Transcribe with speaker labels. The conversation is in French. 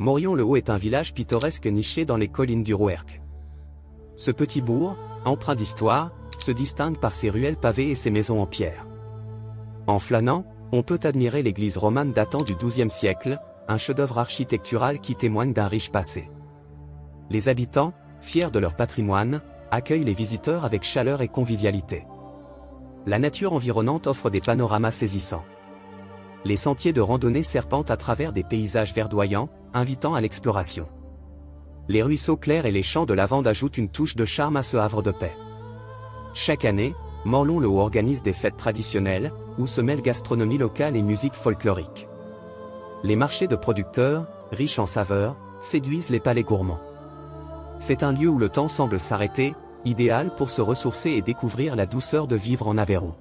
Speaker 1: Morion-le-Haut est un village pittoresque niché dans les collines du Rouergue. Ce petit bourg, empreint d'histoire, se distingue par ses ruelles pavées et ses maisons en pierre. En flânant, on peut admirer l'église romane datant du XIIe siècle, un chef-d'œuvre architectural qui témoigne d'un riche passé. Les habitants, fiers de leur patrimoine, accueillent les visiteurs avec chaleur et convivialité. La nature environnante offre des panoramas saisissants. Les sentiers de randonnée serpentent à travers des paysages verdoyants, invitant à l'exploration. Les ruisseaux clairs et les champs de lavande ajoutent une touche de charme à ce havre de paix. Chaque année, Morlon-le-Haut organise des fêtes traditionnelles, où se mêlent gastronomie locale et musique folklorique. Les marchés de producteurs, riches en saveurs, séduisent les palais gourmands. C'est un lieu où le temps semble s'arrêter, idéal pour se ressourcer et découvrir la douceur de vivre en Aveyron.